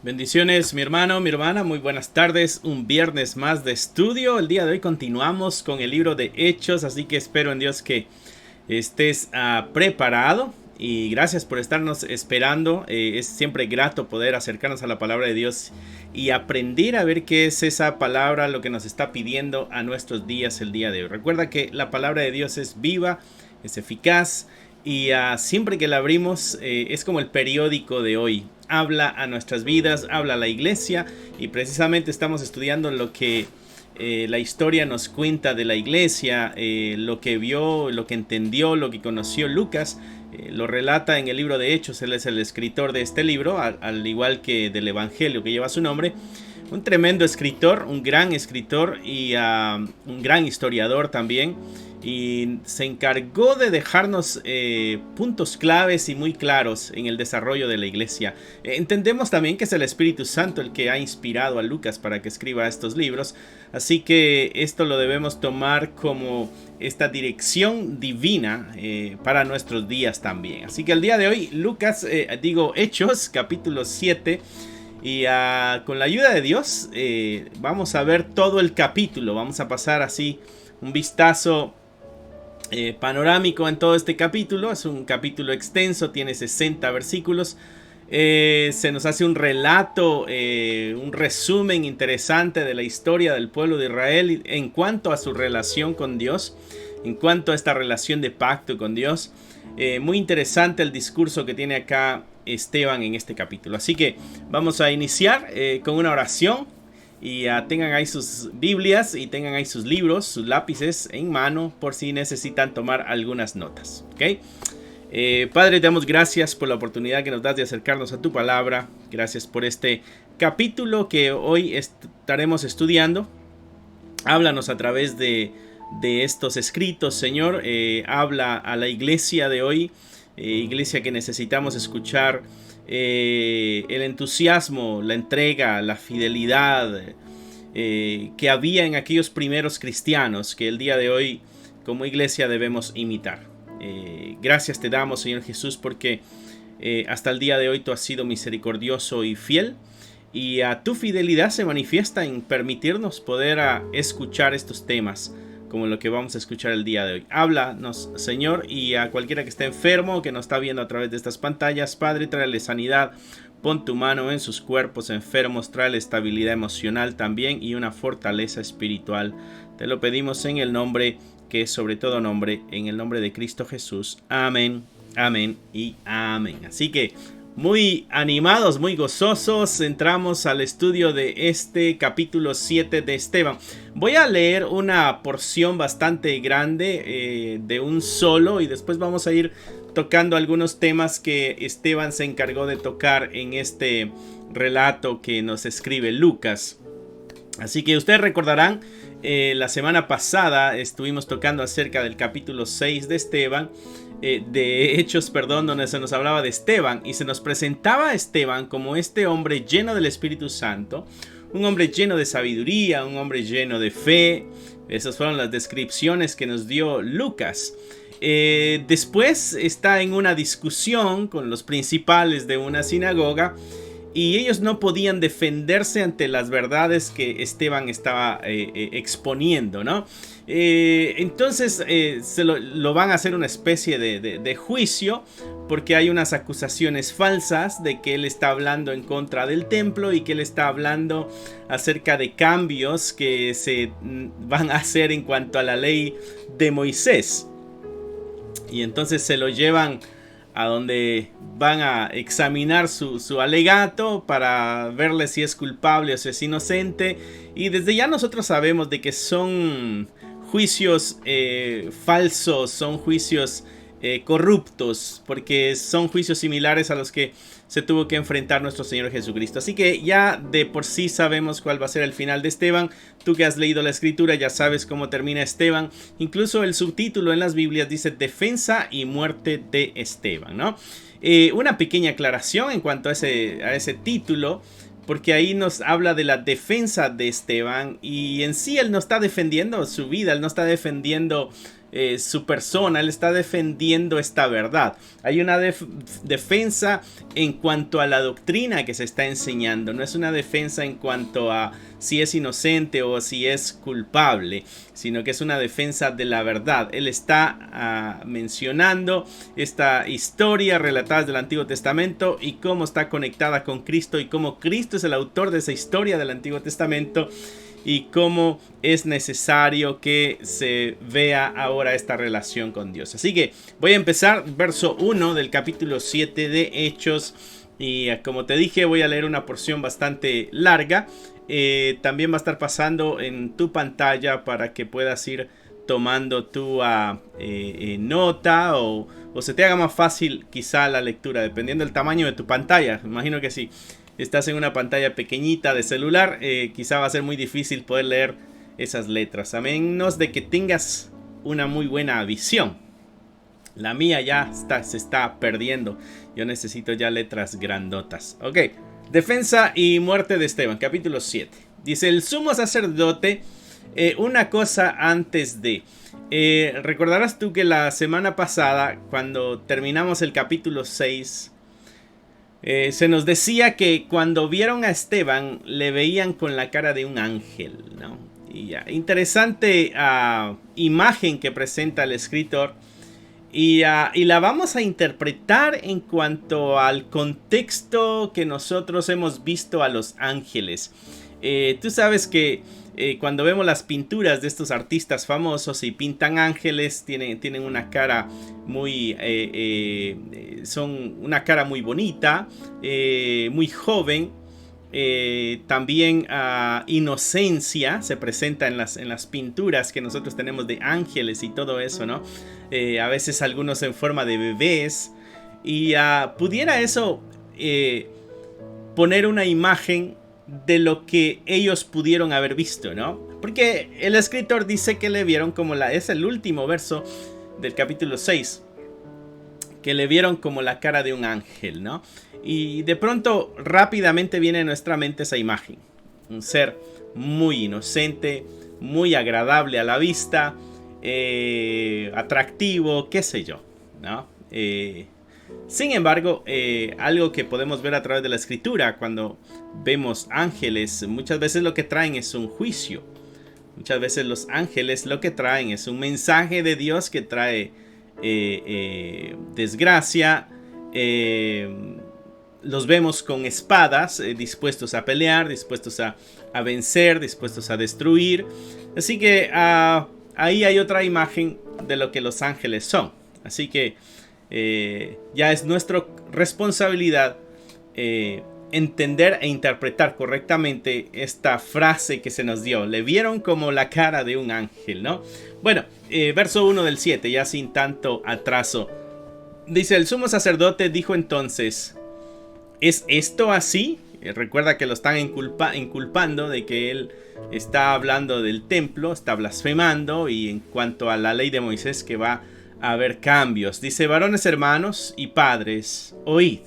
Bendiciones, mi hermano, mi hermana, muy buenas tardes, un viernes más de estudio. El día de hoy continuamos con el libro de Hechos, así que espero en Dios que estés preparado y gracias por estarnos esperando. Es siempre grato poder acercarnos a la palabra de Dios y aprender a ver qué es esa palabra, lo que nos está pidiendo a nuestros días el día de hoy. Recuerda que la palabra de Dios es viva, es eficaz y siempre que la abrimos es como el periódico de hoy. Habla a nuestras vidas, habla a la iglesia y precisamente estamos estudiando lo que la historia nos cuenta de la iglesia, lo que vio, lo que entendió, lo que conoció Lucas. Lo relata en el libro de Hechos. Él es el escritor de este libro, al igual que del Evangelio que lleva su nombre. Un tremendo escritor, un gran escritor y un gran historiador también. Y se encargó de dejarnos puntos claves y muy claros en el desarrollo de la iglesia. Entendemos también que es el Espíritu Santo el que ha inspirado a Lucas para que escriba estos libros, así que esto lo debemos tomar como esta dirección divina para nuestros días también. Así que el día de hoy Hechos capítulo 7. Y con la ayuda de Dios vamos a ver todo el capítulo. Vamos a pasar así un vistazo panorámico en todo este capítulo. Es un capítulo extenso, tiene 60 versículos. Se nos hace un relato, un resumen interesante de la historia del pueblo de Israel en cuanto a su relación con Dios, en cuanto a esta relación de pacto con Dios. Muy interesante el discurso que tiene acá Esteban en este capítulo. Así que vamos a iniciar con una oración. Y tengan ahí sus Biblias y tengan ahí sus libros, sus lápices en mano por si necesitan tomar algunas notas. ¿Okay? Padre, te damos gracias por la oportunidad que nos das de acercarnos a tu palabra. Gracias por este capítulo que hoy estaremos estudiando. Háblanos a través de estos escritos, Señor. Habla a la iglesia de hoy, iglesia que necesitamos escuchar el entusiasmo, la entrega, la fidelidad que había en aquellos primeros cristianos que el día de hoy como iglesia debemos imitar. Gracias te damos, Señor Jesús, porque hasta el día de hoy tú has sido misericordioso y fiel, y tu fidelidad se manifiesta en permitirnos poder escuchar estos temas como lo que vamos a escuchar el día de hoy. Háblanos, Señor, y a cualquiera que esté enfermo, que nos está viendo a través de estas pantallas, Padre, tráele sanidad. Pon tu mano en sus cuerpos enfermos, tráele estabilidad emocional también y una fortaleza espiritual. Te lo pedimos en el nombre que es sobre todo nombre, en el nombre de Cristo Jesús. Amén, amén y amén. Así que muy animados, muy gozosos, entramos al estudio de este capítulo 7 de Esteban. Voy a leer una porción bastante grande de un solo y después vamos a ir tocando algunos temas que Esteban se encargó de tocar en este relato que nos escribe Lucas. Así que ustedes recordarán, la semana pasada estuvimos tocando acerca del capítulo 6 de Esteban. De Hechos, perdón, donde se nos hablaba de Esteban y se nos presentaba a Esteban como este hombre lleno del Espíritu Santo, un hombre lleno de sabiduría, un hombre lleno de fe. Esas fueron las descripciones que nos dio Lucas. Después está en una discusión con los principales de una sinagoga y ellos no podían defenderse ante las verdades que Esteban estaba exponiendo, ¿no? Entonces lo van a hacer una especie de juicio, porque hay unas acusaciones falsas de que él está hablando en contra del templo y que él está hablando acerca de cambios que se van a hacer en cuanto a la ley de Moisés. Y entonces se lo llevan a donde van a examinar su alegato para verle si es culpable o si es inocente. Y desde ya nosotros sabemos de que son juicios falsos, son juicios corruptos, porque son juicios similares a los que se tuvo que enfrentar nuestro Señor Jesucristo. Así que ya de por sí sabemos cuál va a ser el final de Esteban. Tú que has leído la escritura ya sabes cómo termina Esteban. Incluso el subtítulo en las Biblias dice defensa y muerte de Esteban, ¿no? Una pequeña aclaración en cuanto a ese título, porque ahí nos habla de la defensa de Esteban y en sí él no está defendiendo su vida, él no está defendiendo su persona, él está defendiendo esta verdad. Hay una defensa en cuanto a la doctrina que se está enseñando, no es una defensa en cuanto a si es inocente o si es culpable, sino que es una defensa de la verdad. Él está mencionando esta historia relatada del Antiguo Testamento y cómo está conectada con Cristo y cómo Cristo es el autor de esa historia del Antiguo Testamento y cómo es necesario que se vea ahora esta relación con Dios. Así que voy a empezar verso 1 del capítulo 7 de Hechos. Y como te dije, voy a leer una porción bastante larga. También va a estar pasando en tu pantalla para que puedas ir tomando tu nota o se te haga más fácil quizá la lectura, dependiendo del tamaño de tu pantalla. Imagino que si estás en una pantalla pequeñita de celular, quizá va a ser muy difícil poder leer esas letras, a menos de que tengas una muy buena visión. La mía ya se está perdiendo. Yo necesito ya letras grandotas. Ok. Defensa y muerte de Esteban, capítulo 7. Dice el sumo sacerdote, una cosa antes de... recordarás tú que la semana pasada, cuando terminamos el capítulo 6, se nos decía que cuando vieron a Esteban, le veían con la cara de un ángel, ¿no? Y interesante imagen que presenta el escritor. Y la vamos a interpretar en cuanto al contexto que nosotros hemos visto a los ángeles. Tú sabes que cuando vemos las pinturas de estos artistas famosos y pintan ángeles, tienen una cara muy son una cara muy bonita, muy joven. También inocencia se presenta en las pinturas que nosotros tenemos de ángeles y todo eso, ¿no? A veces algunos en forma de bebés. Y pudiera eso poner una imagen de lo que ellos pudieron haber visto, ¿no? Porque el escritor dice que le vieron como es el último verso del capítulo 6, que le vieron como la cara de un ángel, ¿no? Y de pronto rápidamente viene a nuestra mente esa imagen. Un ser muy inocente, muy agradable a la vista, atractivo, qué sé yo, ¿no? Sin embargo, algo que podemos ver a través de la escritura cuando vemos ángeles, muchas veces lo que traen es un juicio. Muchas veces los ángeles lo que traen es un mensaje de Dios que trae desgracia. Los vemos con espadas, dispuestos a pelear, dispuestos a vencer, dispuestos a destruir. Así que ahí hay otra imagen de lo que los ángeles son. Así que ya es nuestra responsabilidad entender e interpretar correctamente esta frase que se nos dio. Le vieron como la cara de un ángel, ¿no? Bueno, verso 1 del 7, ya sin tanto atraso. Dice, el sumo sacerdote dijo entonces... ¿Es esto así? Recuerda que lo están inculpando de que él está hablando del templo, está blasfemando, y en cuanto a la ley de Moisés que va a haber cambios. Dice, varones hermanos y padres, oíd.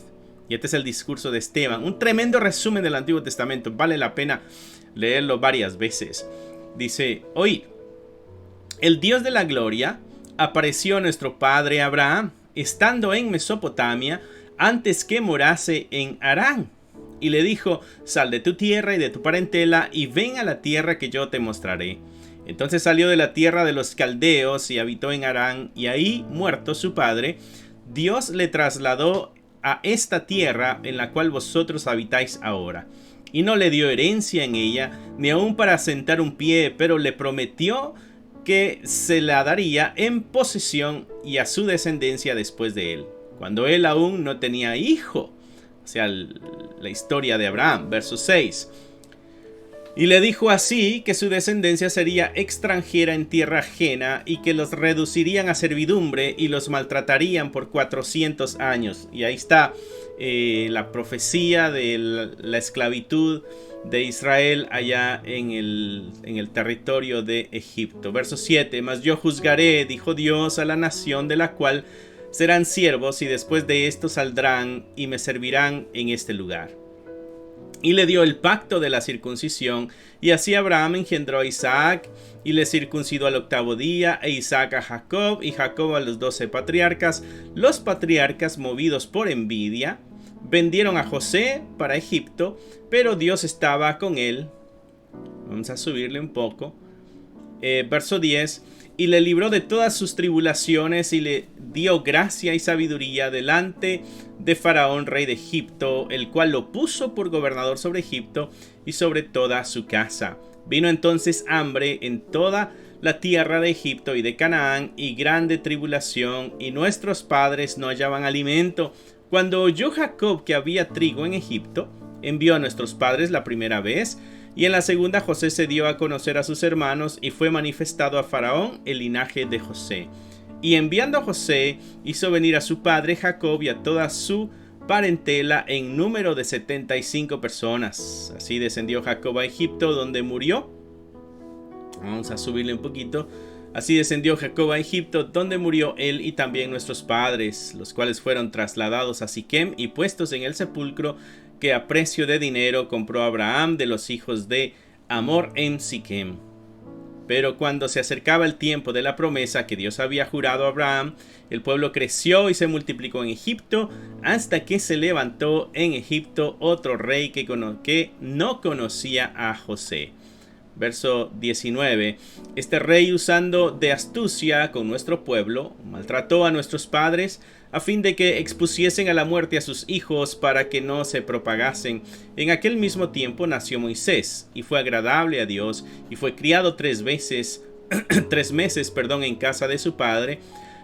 Y este es el discurso de Esteban. Un tremendo resumen del Antiguo Testamento. Vale la pena leerlo varias veces. Dice, oíd. El Dios de la gloria apareció a nuestro padre Abraham, estando en Mesopotamia, antes que morase en Harán, y le dijo, sal de tu tierra y de tu parentela y ven a la tierra que yo te mostraré. Entonces salió de la tierra de los caldeos y habitó en Harán, y ahí, muerto su padre, Dios le trasladó a esta tierra en la cual vosotros habitáis ahora, y no le dio herencia en ella, ni aun para sentar un pie, pero le prometió que se la daría en posesión y a su descendencia después de él, cuando él aún no tenía hijo. O sea, la historia de Abraham, verso 6. Y le dijo así que su descendencia sería extranjera en tierra ajena y que los reducirían a servidumbre y los maltratarían por 400 años. Y ahí está la profecía de la esclavitud de Israel allá en el territorio de Egipto. Verso 7. Mas yo juzgaré, dijo Dios, a la nación de la cual serán siervos, y después de esto saldrán y me servirán en este lugar. y le dio el pacto de la circuncisión. Y así Abraham engendró a Isaac, y le circuncidó al 8º día, e Isaac a Jacob, y Jacob a los 12 patriarcas. Los patriarcas, movidos por envidia, vendieron a José para Egipto, pero Dios estaba con él. Vamos a subirle un poco. Verso 10. Y le libró de todas sus tribulaciones y le dio gracia y sabiduría delante de Faraón, rey de Egipto, el cual lo puso por gobernador sobre Egipto y sobre toda su casa. Vino entonces hambre en toda la tierra de Egipto y de Canaán, y grande tribulación, y nuestros padres no hallaban alimento. Cuando oyó Jacob que había trigo en Egipto, envió a nuestros padres la primera vez, y en la segunda José se dio a conocer a sus hermanos, y fue manifestado a Faraón el linaje de José. Y enviando a José, hizo venir a su padre Jacob y a toda su parentela en número de 75 personas. Así descendió Jacob a Egipto, donde murió. Vamos a subirle un poquito. Así descendió Jacob a Egipto, donde murió él y también nuestros padres, los cuales fueron trasladados a Siquem y puestos en el sepulcro que a precio de dinero compró Abraham de los hijos de Hamor en Siquem. Pero cuando se acercaba el tiempo de la promesa que Dios había jurado a Abraham, el pueblo creció y se multiplicó en Egipto, hasta que se levantó en Egipto otro rey que no conocía a José. Verso 19. Este rey, usando de astucia con nuestro pueblo, maltrató a nuestros padres a fin de que expusiesen a la muerte a sus hijos para que no se propagasen. En aquel mismo tiempo nació Moisés y fue agradable a Dios y fue criado 3 meses en casa de su padre.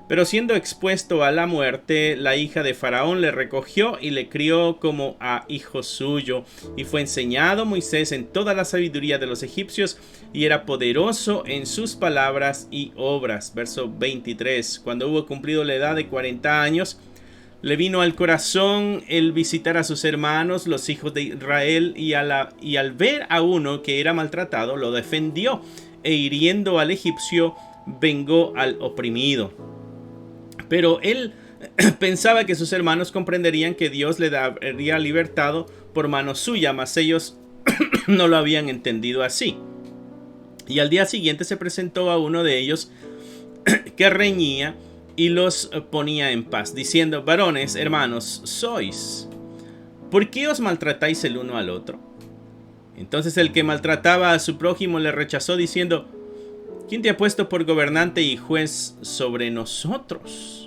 Pero siendo expuesto a la muerte, la hija de Faraón le recogió y le crió como a hijo suyo. Y fue enseñado Moisés en toda la sabiduría de los egipcios, y era poderoso en sus palabras y obras. Verso 23. Cuando hubo cumplido la edad de 40 años, le vino al corazón el visitar a sus hermanos, los hijos de Israel, y al ver a uno que era maltratado, lo defendió, e hiriendo al egipcio, vengó al oprimido. Pero él pensaba que sus hermanos comprenderían que Dios le habría libertado por mano suya, mas ellos no lo habían entendido así. Y al día siguiente se presentó a uno de ellos que reñía y los ponía en paz, diciendo: varones, hermanos, sois, ¿por qué os maltratáis el uno al otro? Entonces el que maltrataba a su prójimo le rechazó, diciendo: ¿quién te ha puesto por gobernante y juez sobre nosotros?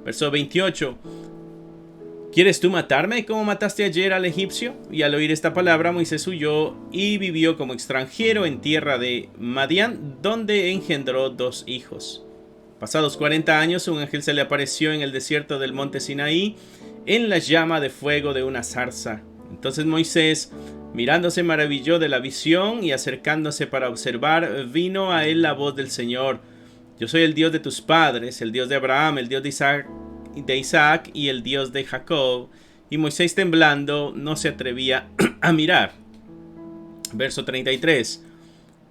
Verso 28. ¿Quieres tú matarme como mataste ayer al egipcio? Y al oír esta palabra, Moisés huyó y vivió como extranjero en tierra de Madián, donde engendró 2 hijos. Pasados 40 años, un ángel se le apareció en el desierto del monte Sinaí, en la llama de fuego de una zarza. Entonces Moisés, mirando, se maravilló de la visión, y acercándose para observar, vino a él la voz del Señor: yo soy el Dios de tus padres, el Dios de Abraham, el Dios de Isaac y el Dios de Jacob. Y Moisés, temblando, no se atrevía a mirar. Verso 33.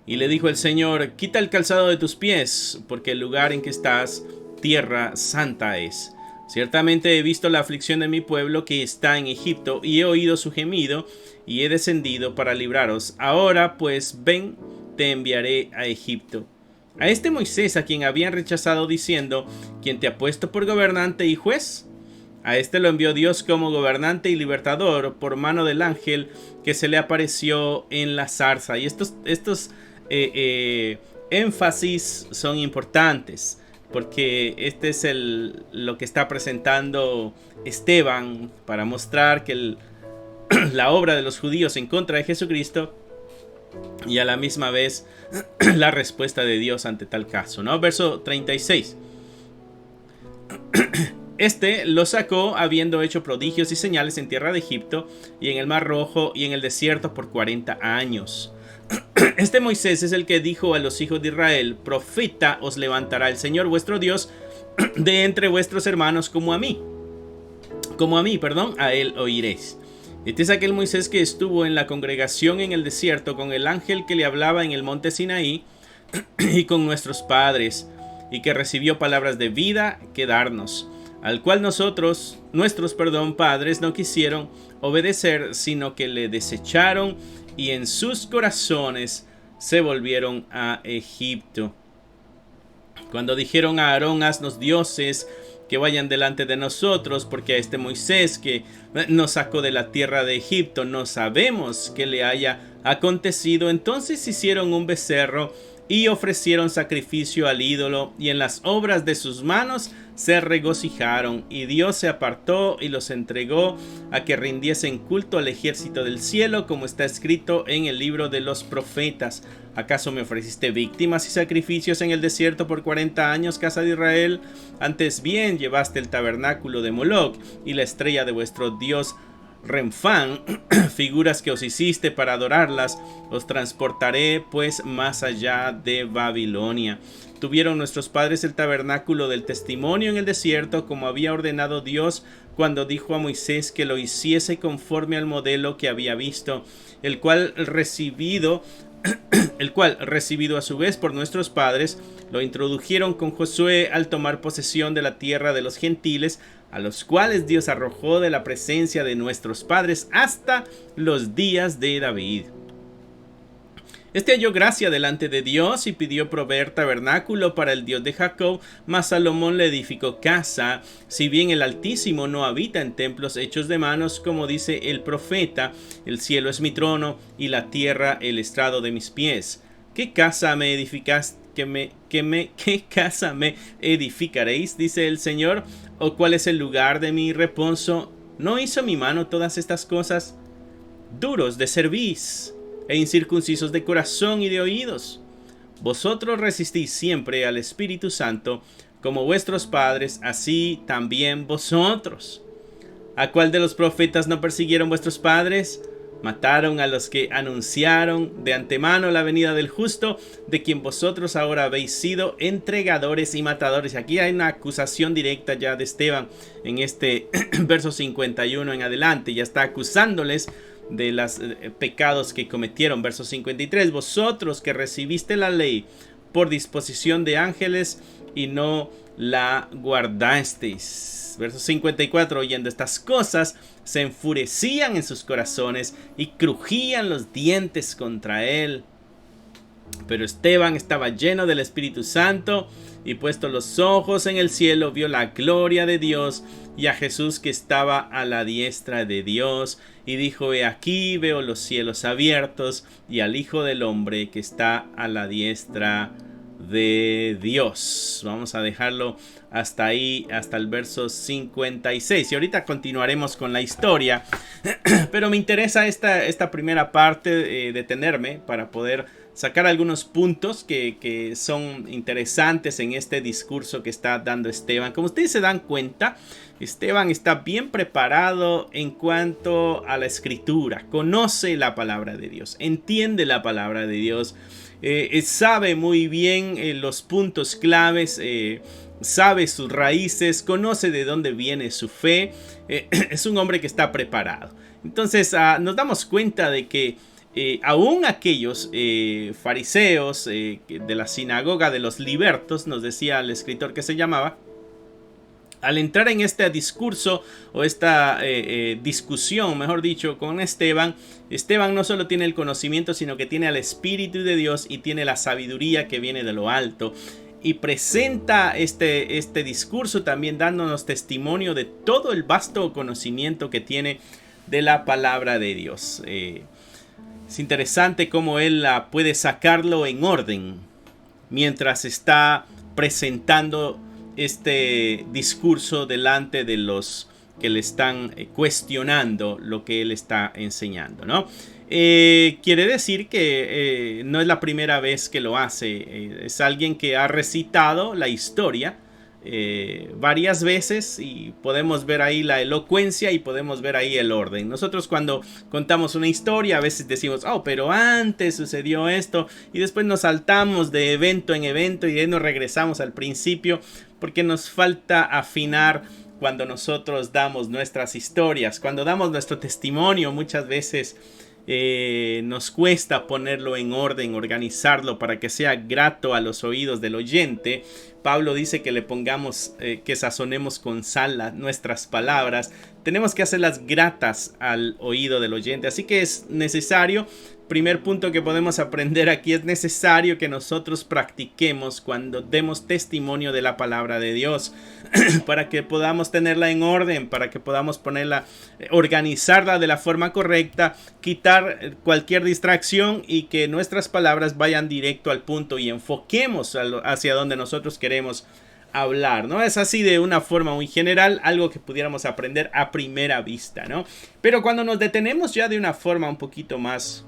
Y le dijo el Señor: quita el calzado de tus pies, porque el lugar en que estás, tierra santa es. Ciertamente he visto la aflicción de mi pueblo que está en Egipto, y he oído su gemido, y he descendido para libraros. Ahora pues ven, te enviaré a Egipto. A este Moisés, a quien habían rechazado, diciendo: ¿quién te ha puesto por gobernante y juez? A este lo envió Dios como gobernante y libertador por mano del ángel que se le apareció en la zarza. Y estos énfasis son importantes, porque este es lo que está presentando Esteban para mostrar que la obra de los judíos en contra de Jesucristo, y a la misma vez la respuesta de Dios ante tal caso, ¿no? Verso 36. Este lo sacó habiendo hecho prodigios y señales en tierra de Egipto y en el Mar Rojo y en el desierto por 40 años. Este Moisés es el que dijo a los hijos de Israel: profeta os levantará el Señor vuestro Dios de entre vuestros hermanos como a mí, a él oiréis. Este es aquel Moisés que estuvo en la congregación en el desierto con el ángel que le hablaba en el monte Sinaí y con nuestros padres, y que recibió palabras de vida que darnos. al cual nuestros padres no quisieron obedecer, sino que le desecharon y en sus corazones se volvieron a Egipto. Cuando dijeron a Aarón: haznos dioses que vayan delante de nosotros, porque a este Moisés que nos sacó de la tierra de Egipto no sabemos qué le haya acontecido. Entonces hicieron un becerro y ofrecieron sacrificio al ídolo, y en las obras de sus manos se regocijaron, y Dios se apartó y los entregó a que rindiesen culto al ejército del cielo, como está escrito en el libro de los profetas. ¿Acaso me ofreciste víctimas y sacrificios en el desierto por 40 años, casa de Israel? Antes bien llevaste el tabernáculo de Moloc y la estrella de vuestro dios Renfán, figuras que os hiciste para adorarlas. Os transportaré pues más allá de Babilonia. Tuvieron nuestros padres el tabernáculo del testimonio en el desierto, como había ordenado Dios cuando dijo a Moisés que lo hiciese conforme al modelo que había visto, el cual recibido a su vez por nuestros padres, lo introdujeron con Josué al tomar posesión de la tierra de los gentiles, a los cuales Dios arrojó de la presencia de nuestros padres hasta los días de David. Este halló gracia delante de Dios y pidió proveer tabernáculo para el Dios de Jacob, mas Salomón le edificó casa, si bien el Altísimo no habita en templos hechos de manos, como dice el profeta: el cielo es mi trono y la tierra el estrado de mis pies. ¿Qué casa me edificaste? ¿Qué casa me edificaréis? Dice el Señor. ¿O cuál es el lugar de mi reposo? ¿No hizo mi mano todas estas cosas? Duros de cerviz e incircuncisos de corazón y de oídos. Vosotros resistís siempre al Espíritu Santo, como vuestros padres, así también vosotros. ¿A cuál de los profetas no persiguieron vuestros padres? Mataron a los que anunciaron de antemano la venida del justo, de quien vosotros ahora habéis sido entregadores y matadores. Aquí hay una acusación directa ya de Esteban en este verso 51 en adelante. Ya está acusándoles de los pecados que cometieron. Verso 53: vosotros que recibiste la ley por disposición de ángeles y no la guardasteis. Verso 54: oyendo estas cosas, se enfurecían en sus corazones y crujían los dientes contra él. Pero Esteban estaba lleno del Espíritu Santo, y puesto los ojos en el cielo, vio la gloria de Dios y a Jesús que estaba a la diestra de Dios, y dijo: he aquí veo los cielos abiertos y al Hijo del Hombre que está a la diestra de Dios. Vamos a dejarlo hasta ahí, hasta el verso 56, y ahorita continuaremos con la historia. Pero me interesa esta primera parte, detenerme para poder sacar algunos puntos que son interesantes en este discurso que está dando Esteban. Como ustedes se dan cuenta, Esteban está bien preparado en cuanto a la escritura, conoce la palabra de Dios, entiende la palabra de Dios, sabe muy bien los puntos claves, sabe sus raíces, conoce de dónde viene su fe. Es un hombre que está preparado. Entonces nos damos cuenta de que aún aquellos fariseos de la sinagoga de los libertos, nos decía el escritor que se llamaba, al entrar en este discurso o esta discusión, mejor dicho, con Esteban no solo tiene el conocimiento, sino que tiene al Espíritu de Dios y tiene la sabiduría que viene de lo alto. Y presenta este discurso también dándonos testimonio de todo el vasto conocimiento que tiene de la palabra de Dios. Es interesante cómo él puede sacarlo en orden mientras está presentando este discurso delante de los que le están cuestionando lo que él está enseñando, ¿no? Quiere decir que no es la primera vez que lo hace. Es alguien que ha recitado la historia varias veces, y podemos ver ahí la elocuencia y podemos ver ahí el orden. Nosotros cuando contamos una historia a veces decimos: oh, pero antes sucedió esto, y después nos saltamos de evento en evento y de ahí nos regresamos al principio, porque nos falta afinar cuando nosotros damos nuestras historias, cuando damos nuestro testimonio. Muchas veces nos cuesta ponerlo en orden, organizarlo para que sea grato a los oídos del oyente. Pablo dice que le pongamos, que sazonemos con sal nuestras palabras. Tenemos que hacerlas gratas al oído del oyente. Así que es necesario, primer punto que podemos aprender aquí, es necesario que nosotros practiquemos cuando demos testimonio de la palabra de Dios, para que podamos tenerla en orden, para que podamos ponerla, organizarla de la forma correcta, quitar cualquier distracción y que nuestras palabras vayan directo al punto y enfoquemos hacia donde nosotros queremos hablar, ¿no? Es así de una forma muy general, algo que pudiéramos aprender a primera vista, ¿no? Pero cuando nos detenemos ya de una forma un poquito más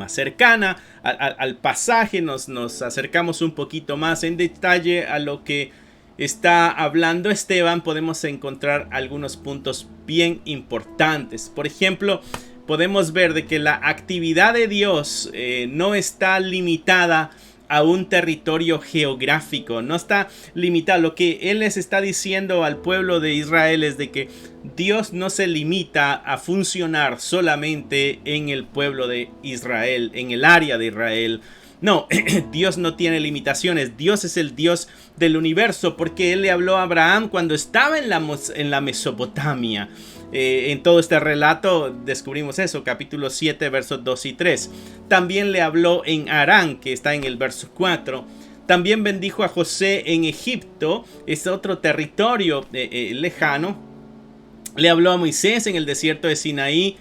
cercana al pasaje, nos acercamos un poquito más en detalle a lo que está hablando Esteban, podemos encontrar algunos puntos bien importantes. Por ejemplo, podemos ver de que la actividad de Dios no está limitada a un territorio geográfico, no está limitado. Lo que él les está diciendo al pueblo de Israel es de que Dios no se limita a funcionar solamente en el pueblo de Israel, en el área de Israel. No, Dios no tiene limitaciones. Dios es el Dios del universo, porque él le habló a Abraham cuando estaba en la Mesopotamia. En todo este relato descubrimos eso, capítulo 7, versos 2 y 3. También le habló en Harán, que está en el verso 4. También bendijo a José en Egipto, es otro territorio lejano. Le habló a Moisés en el desierto de Sinaí,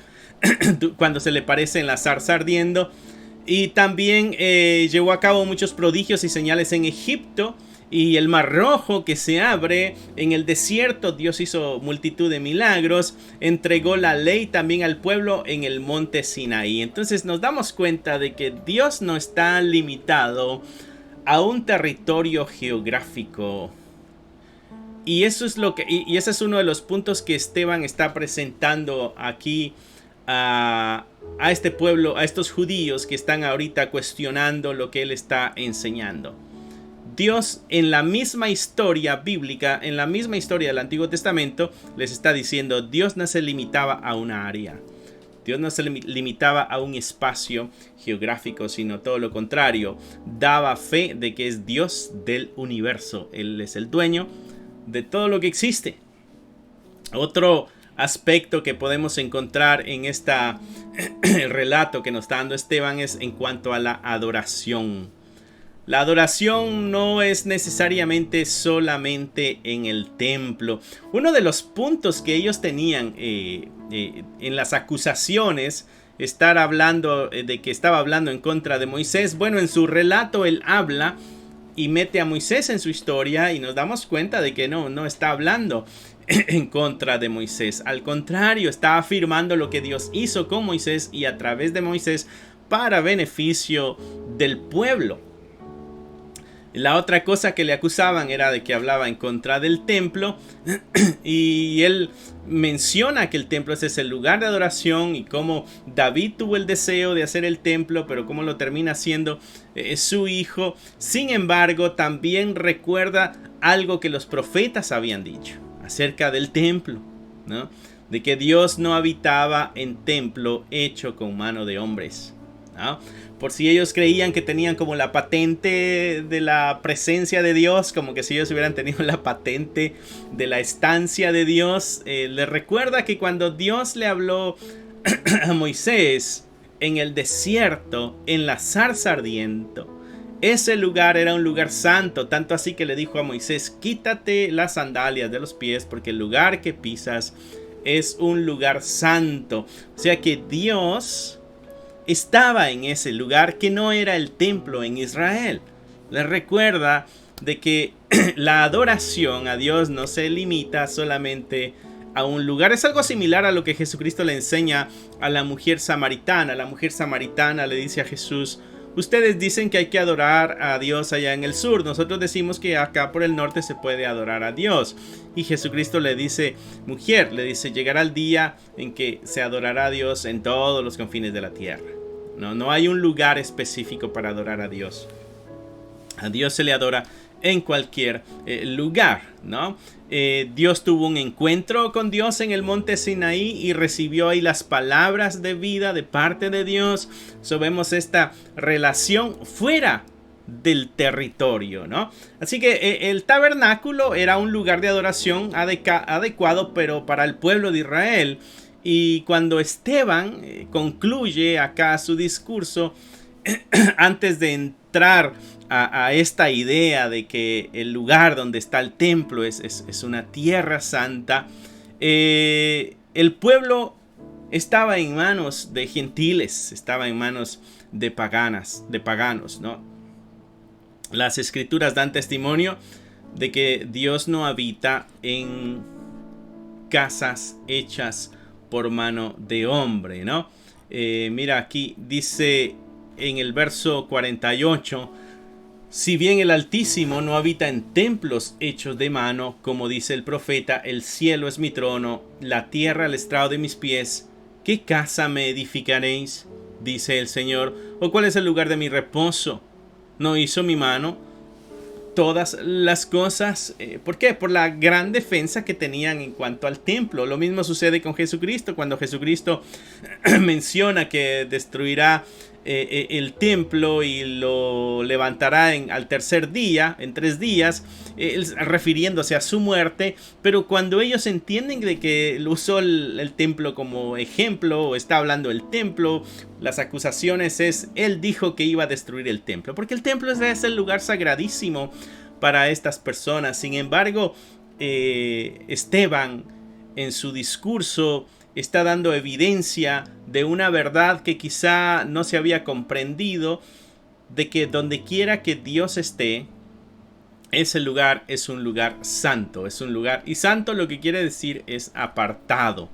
cuando se le parece en la zarza ardiendo. Y también llevó a cabo muchos prodigios y señales en Egipto. Y el Mar Rojo que se abre en el desierto, Dios hizo multitud de milagros, entregó la ley también al pueblo en el monte Sinaí. Entonces nos damos cuenta de que Dios no está limitado a un territorio geográfico. Y eso es y ese es uno de los puntos que Esteban está presentando aquí a este pueblo, a estos judíos que están ahorita cuestionando lo que él está enseñando. Dios en la misma historia bíblica, en la misma historia del Antiguo Testamento, les está diciendo, Dios no se limitaba a una área. Dios no se limitaba a un espacio geográfico, sino todo lo contrario. Daba fe de que es Dios del universo. Él es el dueño de todo lo que existe. Otro aspecto que podemos encontrar en este relato que nos está dando Esteban es en cuanto a la adoración. La adoración no es necesariamente solamente en el templo. Uno de los puntos que ellos tenían en las acusaciones, estar hablando de que estaba hablando en contra de Moisés. Bueno, en su relato él habla y mete a Moisés en su historia y nos damos cuenta de que no está hablando en contra de Moisés. Al contrario, está afirmando lo que Dios hizo con Moisés y a través de Moisés para beneficio del pueblo. La otra cosa que le acusaban era de que hablaba en contra del templo y él menciona que el templo es el lugar de adoración y cómo David tuvo el deseo de hacer el templo, pero cómo lo termina haciendo su hijo. Sin embargo, también recuerda algo que los profetas habían dicho acerca del templo, ¿no? De que Dios no habitaba en templo hecho con mano de hombres, ¿no? Por si ellos creían que tenían como la patente de la presencia de Dios, como que si ellos hubieran tenido la patente de la estancia de Dios, les recuerda que cuando Dios le habló a Moisés en el desierto, en la zarza ardiendo, ese lugar era un lugar santo, tanto así que le dijo a Moisés, quítate las sandalias de los pies porque el lugar que pisas es un lugar santo. O sea que Dios estaba en ese lugar que no era el templo en Israel. Les recuerda de que la adoración a Dios no se limita solamente a un lugar. Es algo similar a lo que Jesucristo le enseña a la mujer samaritana. La mujer samaritana le dice a Jesús, ustedes dicen que hay que adorar a Dios allá en el sur. Nosotros decimos que acá por el norte se puede adorar a Dios. Y Jesucristo le dice, mujer, le dice, llegará el día en que se adorará a Dios en todos los confines de la tierra. No hay un lugar específico para adorar a Dios. A Dios se le adora en cualquier lugar, ¿no? Dios tuvo un encuentro con Dios en el monte Sinaí y recibió ahí las palabras de vida de parte de Dios. So vemos esta relación fuera del territorio, ¿no? Así que el tabernáculo era un lugar de adoración adecuado, pero para el pueblo de Israel. Y cuando Esteban concluye acá su discurso, antes de entrar a esta idea de que el lugar donde está el templo es una tierra santa, el pueblo estaba en manos de gentiles, estaba en manos de paganos, ¿no? Las escrituras dan testimonio de que Dios no habita en casas hechas por mano de hombre, ¿no? Mira, aquí dice en el verso 48: si bien el Altísimo no habita en templos hechos de mano, como dice el profeta, el cielo es mi trono, la tierra el estrado de mis pies, ¿qué casa me edificaréis? Dice el Señor. ¿O cuál es el lugar de mi reposo? ¿No hizo mi mano todas las cosas? ¿Por qué? Por la gran defensa que tenían en cuanto al templo. Lo mismo sucede con Jesucristo. Cuando Jesucristo menciona que destruirá el templo y lo levantará al tercer día, en 3 días, refiriéndose a su muerte. Pero cuando ellos entienden de que usó el templo como ejemplo, o está hablando del templo, las acusaciones es: él dijo que iba a destruir el templo, porque el templo es el lugar sagradísimo para estas personas. Sin embargo, Esteban en su discurso está dando evidencia de una verdad que quizá no se había comprendido, de que donde quiera que Dios esté, ese lugar es un lugar santo, es un lugar, y santo lo que quiere decir es apartado.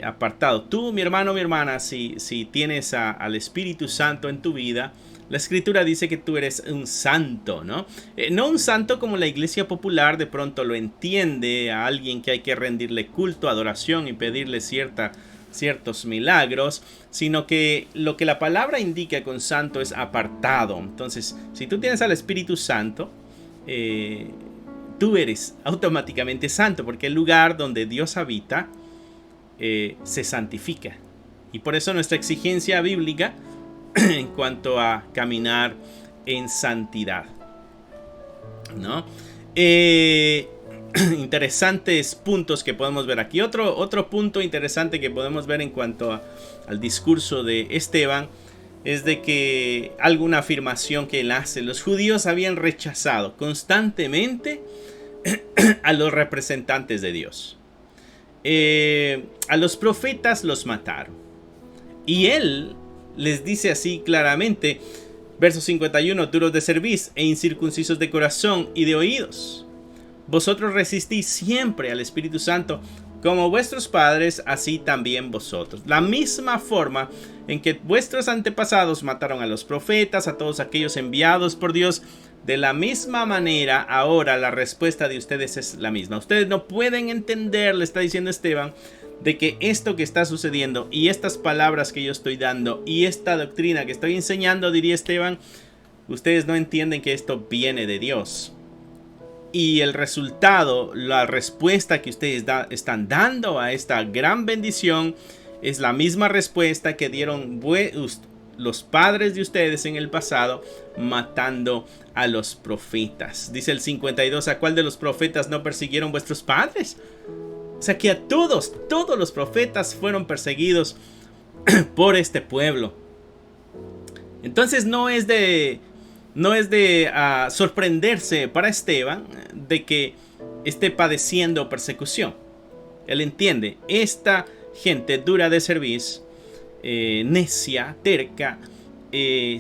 Apartado. Tú, mi hermano, mi hermana, si tienes al Espíritu Santo en tu vida, la Escritura dice que tú eres un santo, ¿no? No un santo como la iglesia popular de pronto lo entiende, a alguien que hay que rendirle culto, adoración y pedirle ciertos milagros, sino que lo que la palabra indica con santo es apartado. Entonces, si tú tienes al Espíritu Santo, tú eres automáticamente santo, porque el lugar donde Dios habita se santifica. Y por eso nuestra exigencia bíblica en cuanto a caminar en santidad, ¿no? Interesantes puntos que podemos ver aquí. Otro punto interesante que podemos ver en cuanto al discurso de Esteban es de que alguna afirmación que él hace: los judíos habían rechazado constantemente a los representantes de Dios. A los profetas los mataron. Y él les dice así claramente, verso 51: duros de cerviz e incircuncisos de corazón y de oídos, vosotros resistís siempre al Espíritu Santo, como vuestros padres, así también vosotros. La misma forma en que vuestros antepasados mataron a los profetas, a todos aquellos enviados por Dios, de la misma manera ahora la respuesta de ustedes es la misma. Ustedes no pueden entender, le está diciendo Esteban, de que esto que está sucediendo y estas palabras que yo estoy dando y esta doctrina que estoy enseñando, diría Esteban, ustedes no entienden que esto viene de Dios. Y el resultado, la respuesta que ustedes están dando a esta gran bendición es la misma respuesta que dieron los padres de ustedes en el pasado, matando a los profetas. Dice el 52: ¿a cuál de los profetas no persiguieron vuestros padres? O sea que a todos los profetas fueron perseguidos por este pueblo. Entonces no es de sorprenderse para Esteban de que esté padeciendo persecución. Él entiende, esta gente dura de cerviz, necia, terca,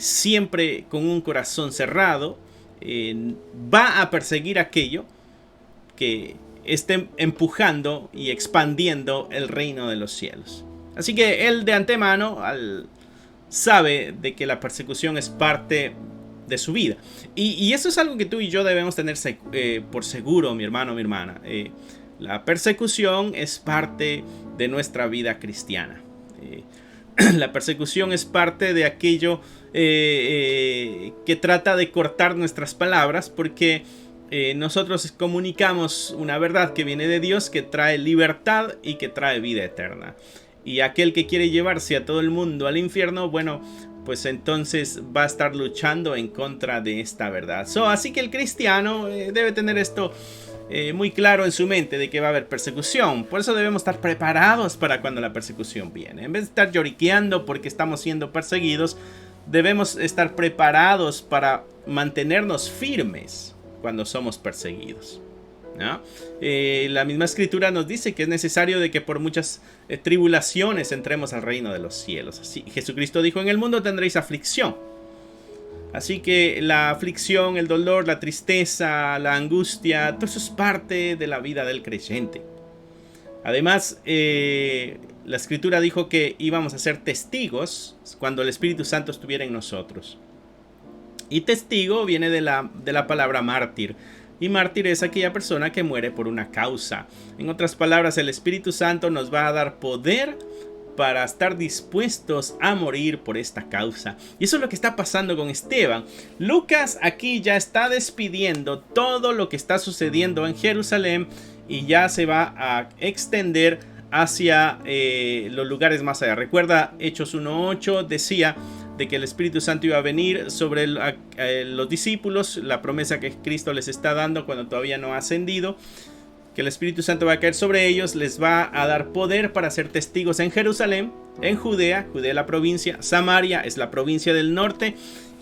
siempre con un corazón cerrado, va a perseguir aquello que esté empujando y expandiendo el reino de los cielos. Así que él de antemano sabe de que la persecución es parte de su vida. Y eso es algo que tú y yo debemos tener por seguro, mi hermano, mi hermana. La persecución es parte de nuestra vida cristiana. La persecución es parte de aquello que trata de cortar nuestras palabras, porque nosotros comunicamos una verdad que viene de Dios, que trae libertad y que trae vida eterna. Y aquel que quiere llevarse a todo el mundo al infierno, bueno, pues entonces va a estar luchando en contra de esta verdad. Así que el cristiano debe tener esto muy claro en su mente, de que va a haber persecución. Por eso debemos estar preparados para cuando la persecución viene. En vez de estar lloriqueando porque estamos siendo perseguidos, debemos estar preparados para mantenernos firmes cuando somos perseguidos, ¿no? La misma escritura nos dice que es necesario de que por muchas tribulaciones entremos al reino de los cielos. Así, Jesucristo dijo: en el mundo tendréis aflicción. Así que la aflicción, el dolor, la tristeza, la angustia, todo eso es parte de la vida del creyente. Además, la escritura dijo que íbamos a ser testigos cuando el Espíritu Santo estuviera en nosotros. Y testigo viene de la palabra mártir. Y mártir es aquella persona que muere por una causa. En otras palabras, el Espíritu Santo nos va a dar poder para estar dispuestos a morir por esta causa. Y eso es lo que está pasando con Esteban. Lucas aquí ya está despidiendo todo lo que está sucediendo en Jerusalén y ya se va a extender hacia los lugares más allá. Recuerda, Hechos 1:8 decía de que el Espíritu Santo iba a venir sobre los discípulos, la promesa que Cristo les está dando cuando todavía no ha ascendido, que el Espíritu Santo va a caer sobre ellos, les va a dar poder para ser testigos en Jerusalén, en Judea, Judea es la provincia, Samaria es la provincia del norte,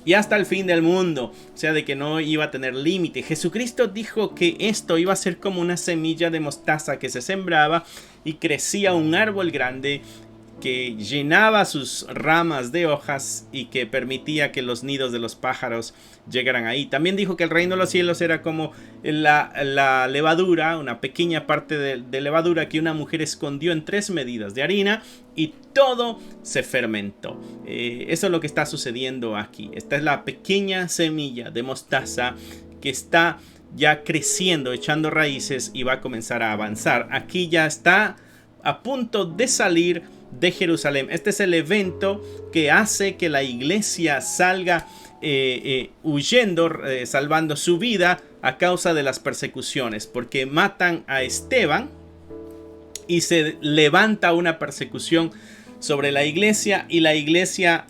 y hasta el fin del mundo, o sea, de que no iba a tener límite. Jesucristo dijo que esto iba a ser como una semilla de mostaza que se sembraba y crecía un árbol grande que llenaba sus ramas de hojas y que permitía que los nidos de los pájaros llegaran ahí. También dijo que el reino de los cielos era como la levadura, una pequeña parte de levadura que una mujer escondió en 3 medidas de harina y todo se fermentó. Eso es lo que está sucediendo aquí. Esta es la pequeña semilla de mostaza que está ya creciendo, echando raíces y va a comenzar a avanzar. Aquí ya está a punto de salir de Jerusalén. Este es el evento que hace que la iglesia salga huyendo, salvando su vida a causa de las persecuciones, porque matan a Esteban y se levanta una persecución sobre la iglesia, y la iglesia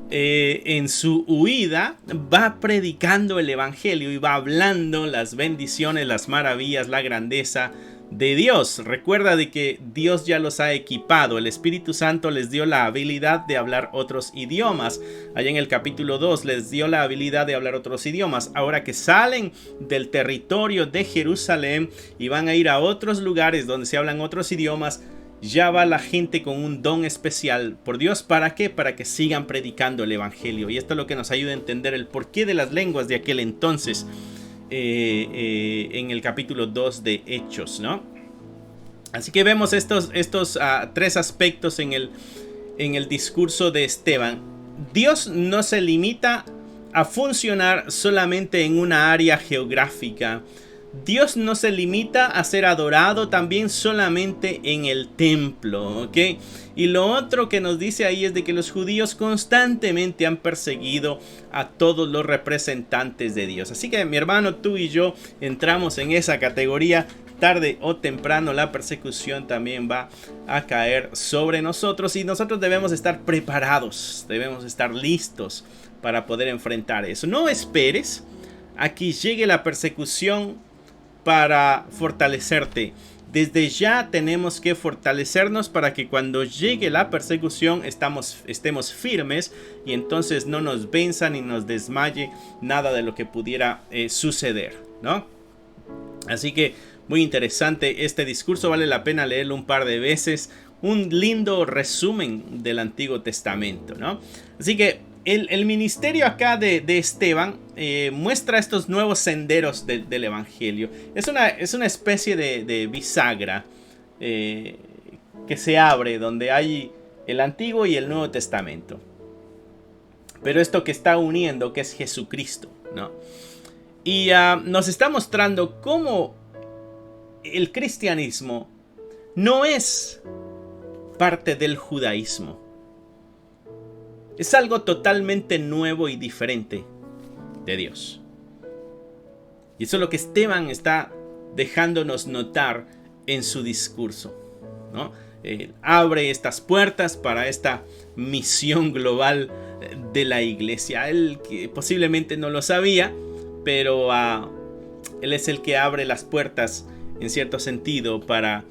en su huida va predicando el evangelio y va hablando las bendiciones, las maravillas, la grandeza de Dios. Recuerda de que Dios ya los ha equipado. El Espíritu Santo les dio la habilidad de hablar otros idiomas. Allá en el capítulo 2 les dio la habilidad de hablar otros idiomas. Ahora que salen del territorio de Jerusalén y van a ir a otros lugares donde se hablan otros idiomas, ya va la gente con un don especial por Dios. ¿Para qué? Para que sigan predicando el evangelio. Y esto es lo que nos ayuda a entender el porqué de las lenguas de aquel entonces. En el capítulo 2 de Hechos, ¿no? Así que vemos estos 3 aspectos en el discurso de Esteban. Dios no se limita a funcionar solamente en una área geográfica. Dios no se limita a ser adorado también solamente en el templo, ¿ok? Y lo otro que nos dice ahí es de que los judíos constantemente han perseguido a todos los representantes de Dios. Así que mi hermano, tú y yo entramos en esa categoría. Tarde o temprano la persecución también va a caer sobre nosotros y nosotros debemos estar preparados, debemos estar listos para poder enfrentar eso. No esperes a que llegue la persecución para fortalecerte. Desde ya tenemos que fortalecernos para que cuando llegue la persecución estemos firmes y entonces no nos venza ni nos desmaye nada de lo que pudiera suceder, ¿no? Así que muy interesante este discurso, vale la pena leerlo un par de veces. Un lindo resumen del Antiguo Testamento, ¿no? Así que el ministerio acá de Esteban muestra estos nuevos senderos del evangelio. Es una especie de bisagra que se abre donde hay el Antiguo y el Nuevo Testamento. Pero esto que está uniendo, que es Jesucristo, ¿no? Y nos está mostrando cómo el cristianismo no es parte del judaísmo. Es algo totalmente nuevo y diferente de Dios. Y eso es lo que Esteban está dejándonos notar en su discurso, ¿no? Abre estas puertas para esta misión global de la iglesia. Él que posiblemente no lo sabía, pero él es el que abre las puertas en cierto sentido para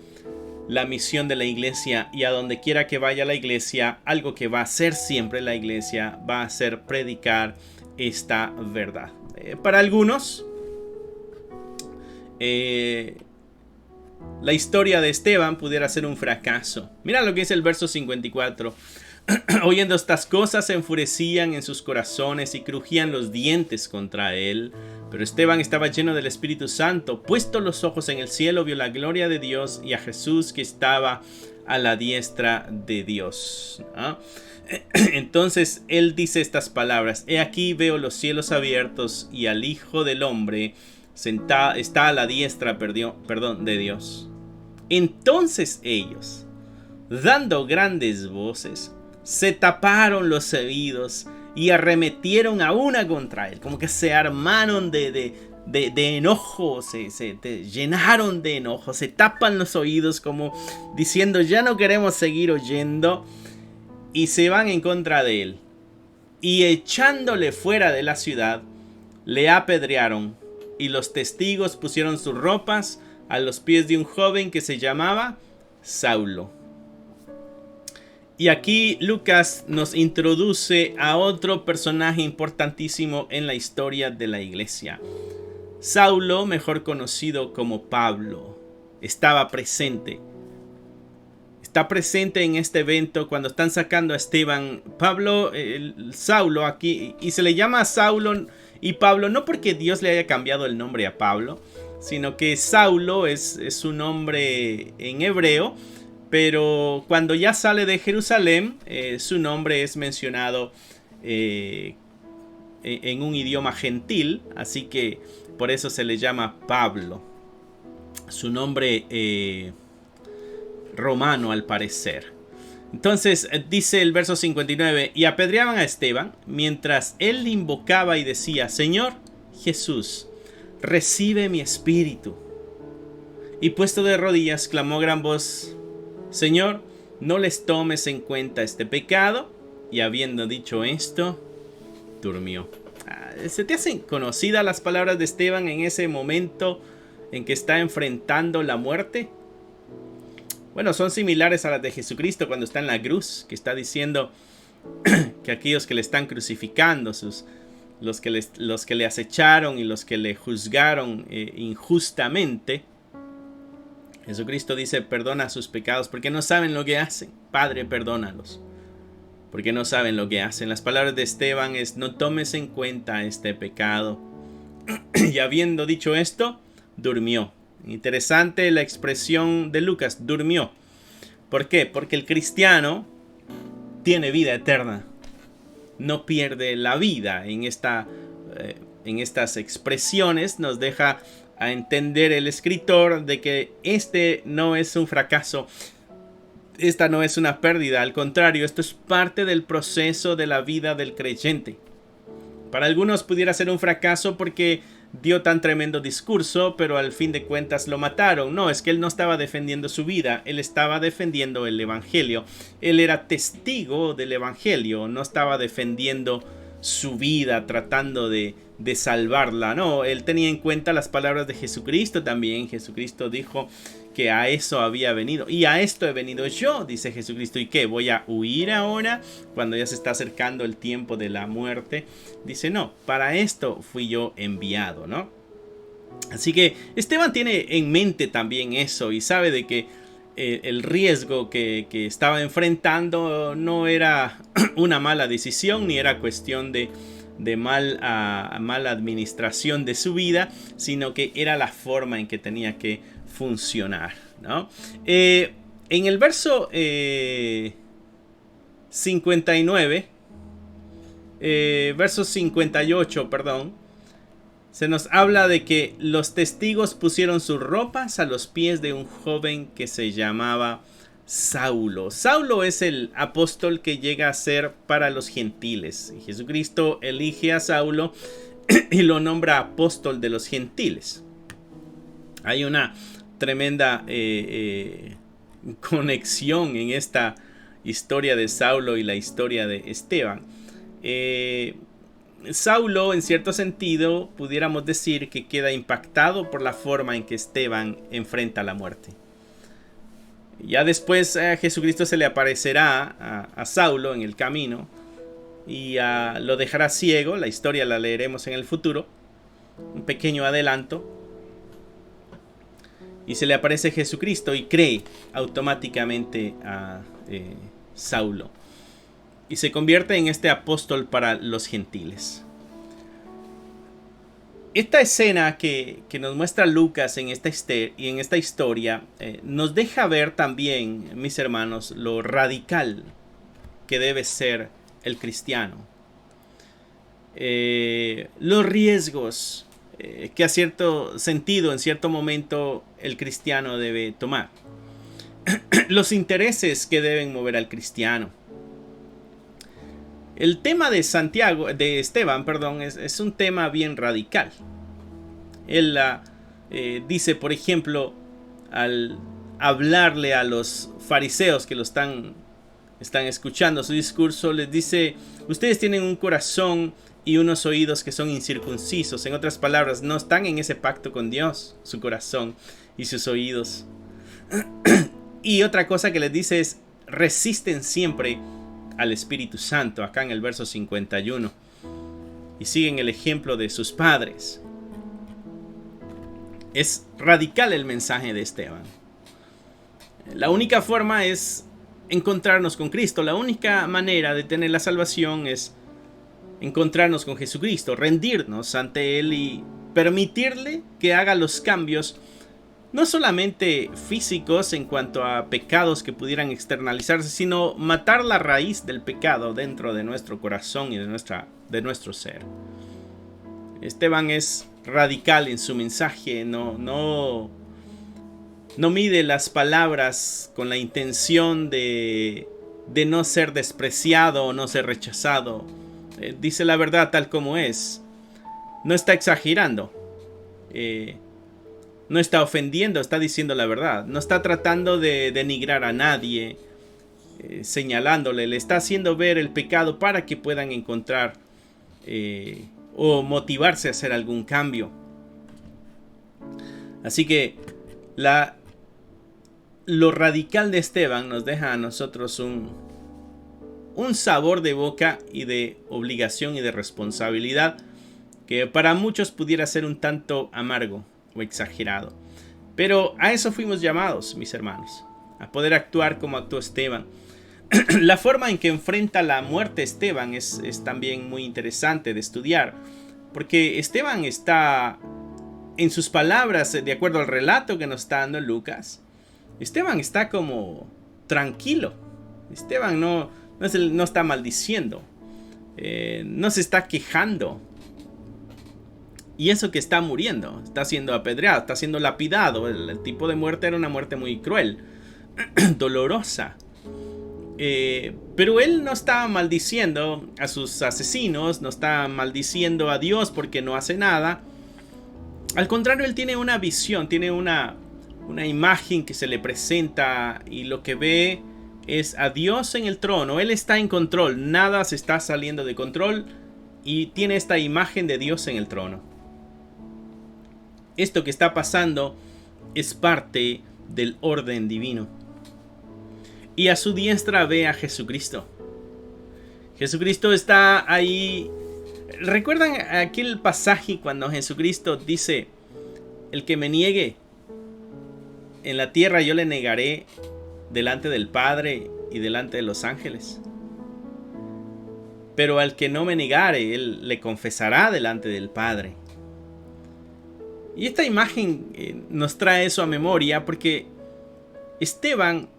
la misión de la iglesia, y a donde quiera que vaya la iglesia, algo que va a hacer siempre la iglesia va a ser predicar esta verdad. Para algunos, la historia de Esteban pudiera ser un fracaso. Mira lo que dice el verso 54. Oyendo estas cosas se enfurecían en sus corazones y crujían los dientes contra él. Pero Esteban estaba lleno del Espíritu Santo. Puesto los ojos en el cielo, vio la gloria de Dios y a Jesús que estaba a la diestra de Dios, ¿no? Entonces él dice estas palabras: he aquí veo los cielos abiertos y al Hijo del Hombre está a la diestra de Dios. Entonces ellos, dando grandes voces, se taparon los oídos y arremetieron a una contra él. Como que se armaron de enojo, se llenaron de enojo, se tapan los oídos como diciendo ya no queremos seguir oyendo, y se van en contra de él. Y echándole fuera de la ciudad, le apedrearon, y los testigos pusieron sus ropas a los pies de un joven que se llamaba Saulo. Y aquí Lucas nos introduce a otro personaje importantísimo en la historia de la iglesia. Saulo, mejor conocido como Pablo, estaba presente. Está presente en este evento cuando están sacando a Esteban. Saulo aquí, y se le llama Saulo y Pablo no porque Dios le haya cambiado el nombre a Pablo, sino que Saulo es su nombre en hebreo. Pero cuando ya sale de Jerusalén, su nombre es mencionado en un idioma gentil, así que por eso se le llama Pablo. Su nombre romano al parecer. Entonces dice el verso 59, y apedreaban a Esteban mientras él invocaba y decía: Señor Jesús, recibe mi espíritu. Y puesto de rodillas clamó a gran voz: Señor, no les tomes en cuenta este pecado. Y habiendo dicho esto, durmió. ¿Se te hacen conocidas las palabras de Esteban en ese momento en que está enfrentando la muerte? Bueno, son similares a las de Jesucristo cuando está en la cruz, que está diciendo que aquellos que le están crucificando, los que le acecharon y los que le juzgaron injustamente, Jesucristo dice: perdona sus pecados porque no saben lo que hacen. Padre, perdónalos porque no saben lo que hacen. Las palabras de Esteban es: no tomes en cuenta este pecado. Y habiendo dicho esto, durmió. Interesante la expresión de Lucas: durmió. ¿Por qué? Porque el cristiano tiene vida eterna. No pierde la vida. En estas expresiones nos deja a entender el escritor de que este no es un fracaso, esta no es una pérdida, al contrario, esto es parte del proceso de la vida del creyente. Para algunos pudiera ser un fracaso porque dio tan tremendo discurso, pero al fin de cuentas lo mataron. No, es que él no estaba defendiendo su vida, él estaba defendiendo el evangelio. Él era testigo del evangelio, no estaba defendiendo su vida tratando de salvarla. No, él tenía en cuenta las palabras de Jesucristo también. Jesucristo dijo que a eso había venido. Y a esto he venido yo, dice Jesucristo. ¿Y qué? ¿Voy a huir ahora cuando ya se está acercando el tiempo de la muerte? Dice, no, para esto fui yo enviado, ¿no? Así que Esteban tiene en mente también eso y sabe de que el riesgo que estaba enfrentando no era una mala decisión ni era cuestión de mala administración de su vida, sino que era la forma en que tenía que funcionar, ¿no? En el verso 59, verso 58, perdón, se nos habla de que los testigos pusieron sus ropas a los pies de un joven que se llamaba Saulo. Saulo es el apóstol que llega a ser para los gentiles. Jesucristo elige a Saulo y lo nombra apóstol de los gentiles. Hay una tremenda conexión en esta historia de Saulo y la historia de Esteban. Saulo, en cierto sentido, pudiéramos decir que queda impactado por la forma en que Esteban enfrenta la muerte. Ya después a Jesucristo se le aparecerá a Saulo en el camino y lo dejará ciego. La historia la leeremos en el futuro, un pequeño adelanto. Y se le aparece Jesucristo y cree automáticamente a Saulo. Y se convierte en este apóstol para los gentiles. Esta escena que nos muestra Lucas en esta historia nos deja ver también, mis hermanos, lo radical que debe ser el cristiano. Los riesgos que a cierto sentido, en cierto momento, el cristiano debe tomar. Los intereses que deben mover al cristiano. El tema de Esteban, es un tema bien radical. Él dice, por ejemplo, al hablarle a los fariseos que lo están escuchando su discurso, les dice: ustedes tienen un corazón y unos oídos que son incircuncisos. En otras palabras, no están en ese pacto con Dios, su corazón y sus oídos. Y otra cosa que les dice es: resisten siempre al Espíritu Santo, acá en el verso 51, y siguen el ejemplo de sus padres. Es radical el mensaje de Esteban. La única forma es encontrarnos con Cristo. La única manera de tener la salvación es encontrarnos con Jesucristo, rendirnos ante Él y permitirle que haga los cambios, no solamente físicos en cuanto a pecados que pudieran externalizarse, sino matar la raíz del pecado dentro de nuestro corazón y de nuestro ser. Esteban es radical en su mensaje, no mide las palabras con la intención de no ser despreciado o no ser rechazado. Dice la verdad tal como es. No está exagerando. No está ofendiendo, está diciendo la verdad. No está tratando de denigrar a nadie, señalándole. Le está haciendo ver el pecado para que puedan encontrar o motivarse a hacer algún cambio. Así que lo radical de Esteban nos deja a nosotros un sabor de boca y de obligación y de responsabilidad que para muchos pudiera ser un tanto amargo o exagerado. Pero a eso fuimos llamados, mis hermanos, a poder actuar como actuó Esteban. La forma en que enfrenta la muerte Esteban es también muy interesante de estudiar, porque Esteban está, en sus palabras, de acuerdo al relato que nos está dando Lucas, Esteban está como tranquilo. Esteban no está maldiciendo, no se está quejando. Y eso que está muriendo, está siendo apedreado, está siendo lapidado. El tipo de muerte era una muerte muy cruel, dolorosa. Pero él no está maldiciendo a sus asesinos, no está maldiciendo a Dios porque no hace nada. Al contrario, él tiene una visión, tiene una imagen que se le presenta y lo que ve es a Dios en el trono. Él está en control, nada se está saliendo de control y tiene esta imagen de Dios en el trono. Esto que está pasando es parte del orden divino. Y a su diestra ve a Jesucristo. Jesucristo está ahí. ¿Recuerdan aquel pasaje cuando Jesucristo dice: el que me niegue en la tierra, yo le negaré delante del Padre y delante de los ángeles? Pero al que no me negare, él le confesará delante del Padre. Y esta imagen nos trae eso a memoria porque Esteban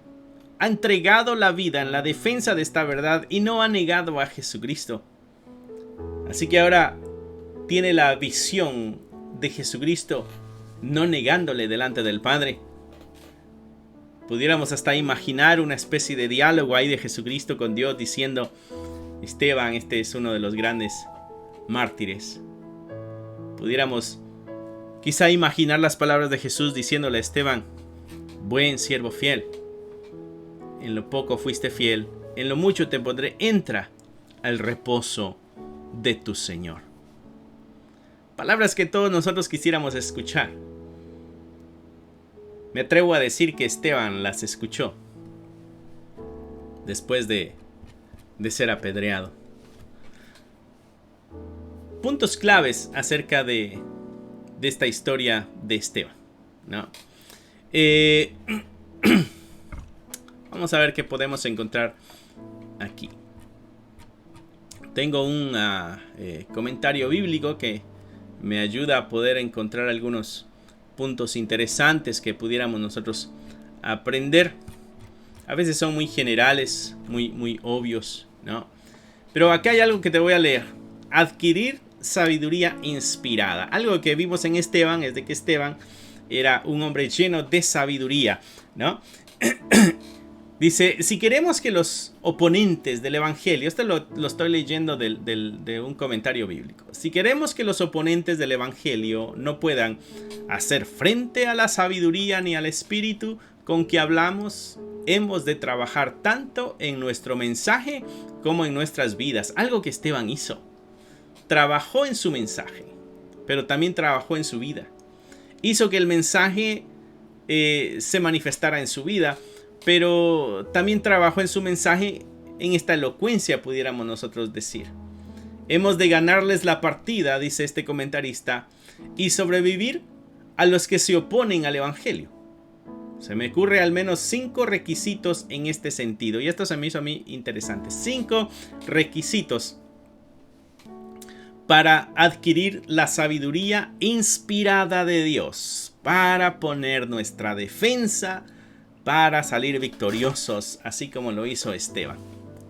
ha entregado la vida en la defensa de esta verdad y no ha negado a Jesucristo. Así que ahora tiene la visión de Jesucristo no negándole delante del Padre. Pudiéramos hasta imaginar una especie de diálogo ahí de Jesucristo con Dios diciendo: Esteban, este es uno de los grandes mártires. Pudiéramos quizá imaginar las palabras de Jesús diciéndole a Esteban: buen siervo fiel, en lo poco fuiste fiel, en lo mucho te pondré, entra al reposo de tu Señor. Palabras que todos nosotros quisiéramos escuchar. Me atrevo a decir que Esteban las escuchó después de ser apedreado. Puntos claves acerca de esta historia de Esteban, ¿no? Vamos a ver qué podemos encontrar aquí. Tengo un comentario bíblico que me ayuda a poder encontrar algunos puntos interesantes que pudiéramos nosotros aprender. A veces son muy generales, muy obvios, ¿no? Pero acá hay algo que te voy a leer. Adquirir sabiduría inspirada. Algo que vimos en Esteban es de que Esteban era un hombre lleno de sabiduría, ¿no? Dice, si queremos que los oponentes del evangelio, esto lo estoy leyendo de un comentario bíblico. Si queremos que los oponentes del evangelio no puedan hacer frente a la sabiduría ni al espíritu con que hablamos, hemos de trabajar tanto en nuestro mensaje como en nuestras vidas. Algo que Esteban hizo. Trabajó en su mensaje, pero también trabajó en su vida. Hizo que el mensaje se manifestara en su vida, pero también trabajó en su mensaje en esta elocuencia, pudiéramos nosotros decir. Hemos de ganarles la partida, dice este comentarista, y sobrevivir a los que se oponen al evangelio. Se me ocurre al menos 5 requisitos en este sentido, y esto se me hizo a mí interesante. 5 requisitos para adquirir la sabiduría inspirada de Dios, para poner nuestra defensa, para salir victoriosos, así como lo hizo Esteban.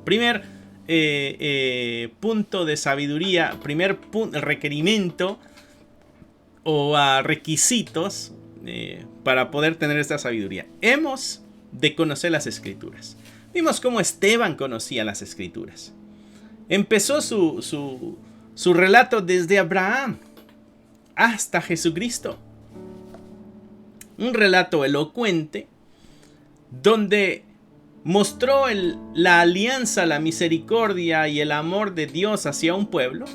Primer punto de sabiduría, primer requerimiento o requisitos para poder tener esta sabiduría. Hemos de conocer las Escrituras. Vimos cómo Esteban conocía las Escrituras. Empezó su relato desde Abraham hasta Jesucristo. Un relato elocuente donde mostró la alianza, la misericordia y el amor de Dios hacia un pueblo.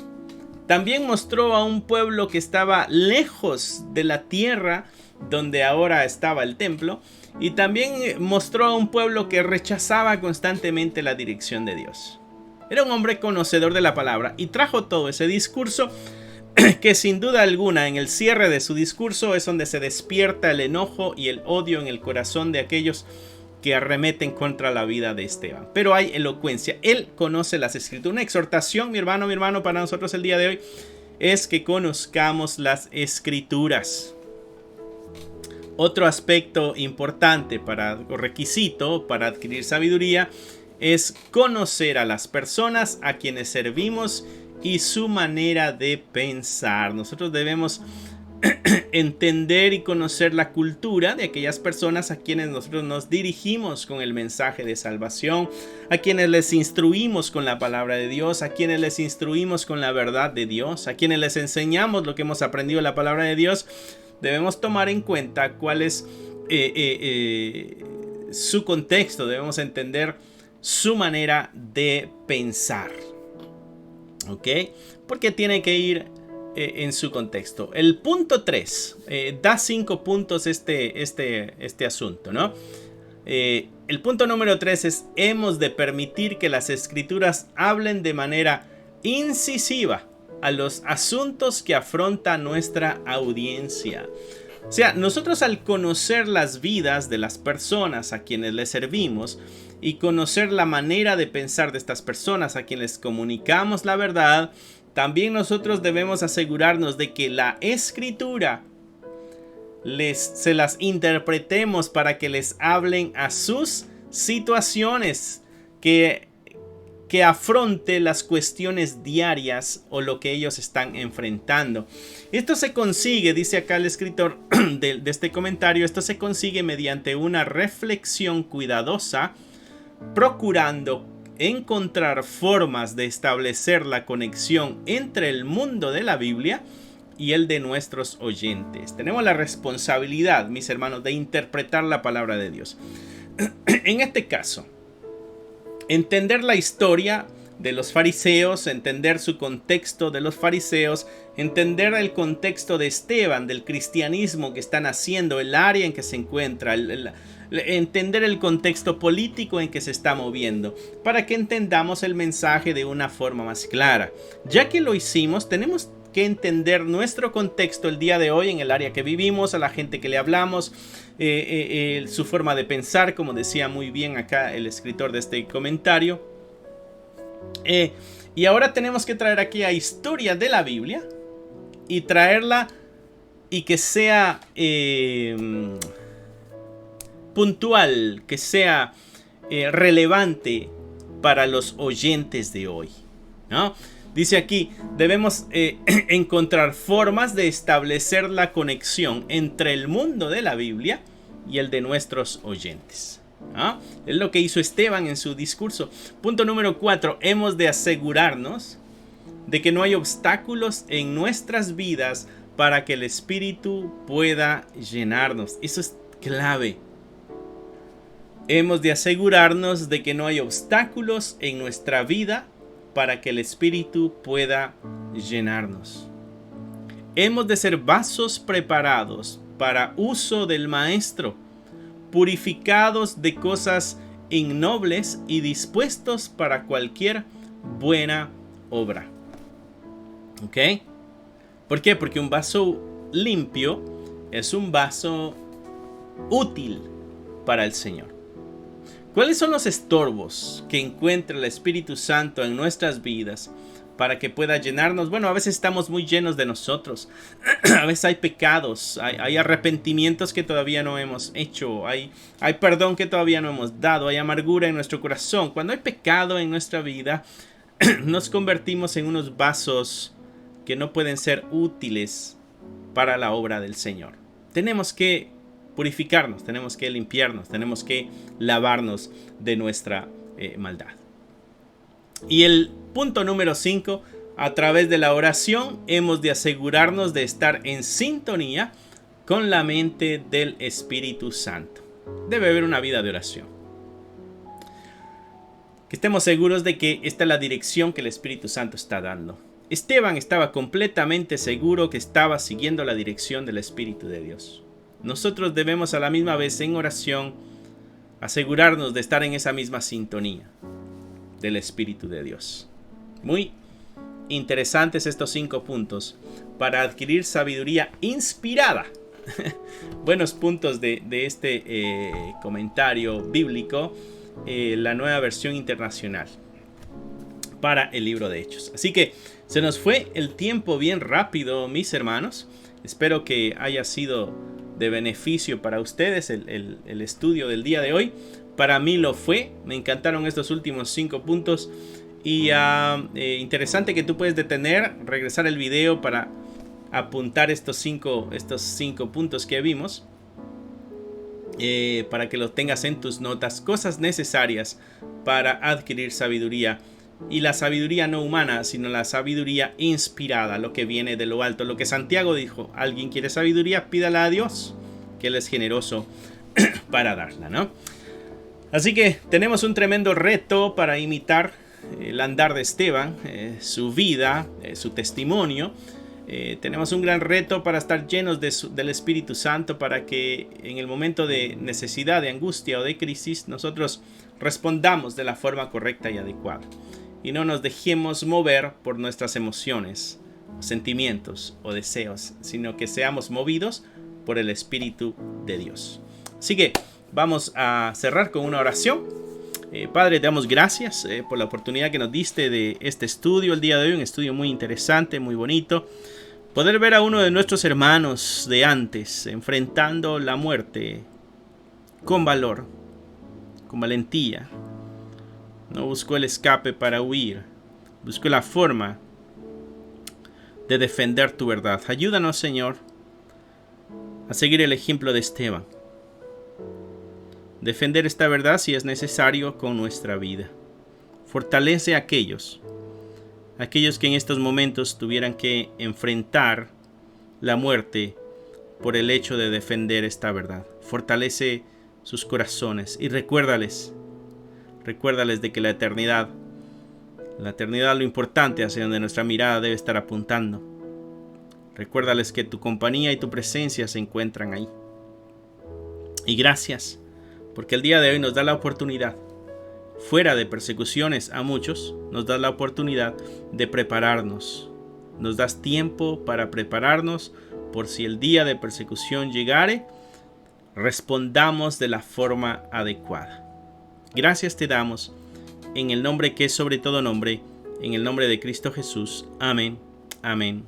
También mostró a un pueblo que estaba lejos de la tierra donde ahora estaba el templo. Y también mostró a un pueblo que rechazaba constantemente la dirección de Dios. Era un hombre conocedor de la palabra y trajo todo ese discurso que sin duda alguna en el cierre de su discurso es donde se despierta el enojo y el odio en el corazón de aquellos que arremeten contra la vida de Esteban. Pero hay elocuencia, él conoce las Escrituras. Una exhortación, mi hermano, para nosotros el día de hoy es que conozcamos las Escrituras. Otro aspecto importante o requisito para adquirir sabiduría es conocer a las personas a quienes servimos y su manera de pensar. Nosotros debemos entender y conocer la cultura de aquellas personas a quienes nosotros nos dirigimos con el mensaje de salvación, a quienes les instruimos con la palabra de Dios, a quienes les instruimos con la verdad de Dios, a quienes les enseñamos lo que hemos aprendido en la palabra de Dios. Debemos tomar en cuenta cuál es su contexto, debemos entender su manera de pensar, ¿ok? Porque tiene que ir en su contexto. El punto 3 da 5 puntos este asunto, ¿no? El punto número 3 es: hemos de permitir que las Escrituras hablen de manera incisiva a los asuntos que afronta nuestra audiencia. O sea, nosotros al conocer las vidas de las personas a quienes les servimos y conocer la manera de pensar de estas personas a quienes comunicamos la verdad, también nosotros debemos asegurarnos de que la Escritura se las interpretemos para que les hablen a sus situaciones, que que afronte las cuestiones diarias o lo que ellos están enfrentando. Esto se consigue, dice acá el escritor de este comentario, esto se consigue mediante una reflexión cuidadosa, procurando encontrar formas de establecer la conexión entre el mundo de la Biblia y el de nuestros oyentes. Tenemos la responsabilidad, mis hermanos, de interpretar la palabra de Dios. En este caso, entender la historia de los fariseos, entender su contexto de los fariseos, entender el contexto de Esteban, del cristianismo que están haciendo, el área en que se encuentra, entender el contexto político en que se está moviendo, para que entendamos el mensaje de una forma más clara. Ya que lo hicimos, tenemos que entender nuestro contexto el día de hoy en el área que vivimos, a la gente que le hablamos, su forma de pensar, como decía muy bien acá el escritor de este comentario. Y ahora tenemos que traer aquí a historia de la Biblia y traerla y que sea puntual, que sea relevante para los oyentes de hoy, ¿no? Dice aquí, debemos encontrar formas de establecer la conexión entre el mundo de la Biblia y el de nuestros oyentes, ¿no? Es lo que hizo Esteban en su discurso. Punto número 4. Hemos de asegurarnos de que no hay obstáculos en nuestras vidas para que el Espíritu pueda llenarnos. Eso es clave. Hemos de asegurarnos de que no hay obstáculos en nuestra vida para que el Espíritu pueda llenarnos. Hemos de ser vasos preparados para uso del Maestro, purificados de cosas innobles y dispuestos para cualquier buena obra. ¿Ok? ¿Por qué? Porque un vaso limpio es un vaso útil para el Señor. ¿Cuáles son los estorbos que encuentra el Espíritu Santo en nuestras vidas para que pueda llenarnos? Bueno, a veces estamos muy llenos de nosotros. A veces hay pecados, hay arrepentimientos que todavía no hemos hecho, hay perdón que todavía no hemos dado, hay amargura en nuestro corazón. Cuando hay pecado en nuestra vida, nos convertimos en unos vasos que no pueden ser útiles para la obra del Señor. Tenemos que purificarnos, tenemos que limpiarnos, tenemos que lavarnos de nuestra maldad. Y el punto número 5, a través de la oración hemos de asegurarnos de estar en sintonía con la mente del Espíritu Santo. Debe haber una vida de oración. Que estemos seguros de que esta es la dirección que el Espíritu Santo está dando. Esteban estaba completamente seguro que estaba siguiendo la dirección del Espíritu de Dios. Nosotros debemos a la misma vez en oración asegurarnos de estar en esa misma sintonía del Espíritu de Dios. Muy interesantes estos 5 puntos para adquirir sabiduría inspirada. Buenos puntos de este comentario bíblico, la Nueva Versión Internacional para el libro de Hechos. Así que se nos fue el tiempo bien rápido, mis hermanos. Espero que haya sido de beneficio para ustedes el estudio del día de hoy. Para mí lo fue. Me encantaron estos últimos 5 puntos. Y interesante que tú puedes detener, regresar el video para apuntar estos cinco puntos que vimos. Para que los tengas en tus notas. Cosas necesarias para adquirir sabiduría. Y la sabiduría no humana, sino la sabiduría inspirada, lo que viene de lo alto. Lo que Santiago dijo, alguien quiere sabiduría, pídala a Dios, que Él es generoso para darla, ¿no? Así que tenemos un tremendo reto para imitar el andar de Esteban, su vida, su testimonio. Tenemos un gran reto para estar llenos del Espíritu Santo, para que en el momento de necesidad, de angustia o de crisis, nosotros respondamos de la forma correcta y adecuada. Y no nos dejemos mover por nuestras emociones, sentimientos o deseos, sino que seamos movidos por el Espíritu de Dios. Así que vamos a cerrar con una oración. Padre, te damos gracias por la oportunidad que nos diste de este estudio el día de hoy, un estudio muy interesante, muy bonito. Poder ver a uno de nuestros hermanos de antes enfrentando la muerte con valor, con valentía, No buscó el escape para huir. Buscó la forma de defender tu verdad. Ayúdanos, Señor, a seguir el ejemplo de Esteban. Defender esta verdad si es necesario con nuestra vida. Fortalece a aquellos que en estos momentos tuvieran que enfrentar la muerte por el hecho de defender esta verdad. Fortalece sus corazones y recuérdales de que la eternidad, lo importante hacia donde nuestra mirada debe estar apuntando. Recuérdales que tu compañía y tu presencia se encuentran ahí. Y gracias, porque el día de hoy nos da la oportunidad, fuera de persecuciones a muchos, nos da la oportunidad de prepararnos. Nos das tiempo para prepararnos por si el día de persecución llegare, respondamos de la forma adecuada. Gracias te damos en el nombre que es sobre todo nombre, en el nombre de Cristo Jesús. Amén, amén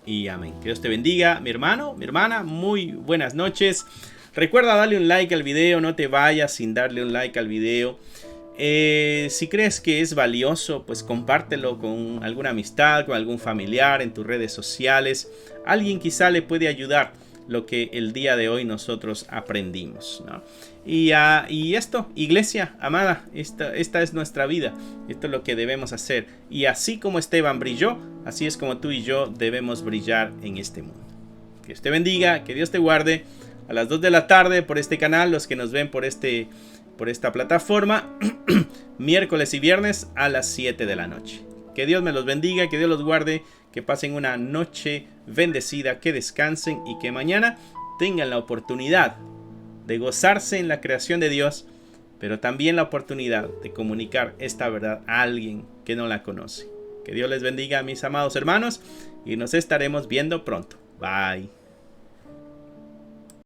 y amén. Que Dios te bendiga, mi hermano, mi hermana. Muy buenas noches. Recuerda darle un like al video, no te vayas sin darle un like al video. Si crees que es valioso, pues compártelo con alguna amistad, con algún familiar en tus redes sociales. Alguien quizá le puede ayudar lo que el día de hoy nosotros aprendimos, ¿no? Y esto, iglesia amada, esta es nuestra vida. Esto es lo que debemos hacer. Y así como Esteban brilló, así es como tú y yo debemos brillar en este mundo. Que Dios te bendiga, que Dios te guarde. A las 2 de la tarde por este canal, los que nos ven por esta plataforma, miércoles y viernes a las 7 de la noche. Que Dios me los bendiga, que Dios los guarde, que pasen una noche bendecida, que descansen y que mañana tengan la oportunidad de gozarse en la creación de Dios, pero también la oportunidad de comunicar esta verdad a alguien que no la conoce. Que Dios les bendiga, mis amados hermanos, y nos estaremos viendo pronto. Bye.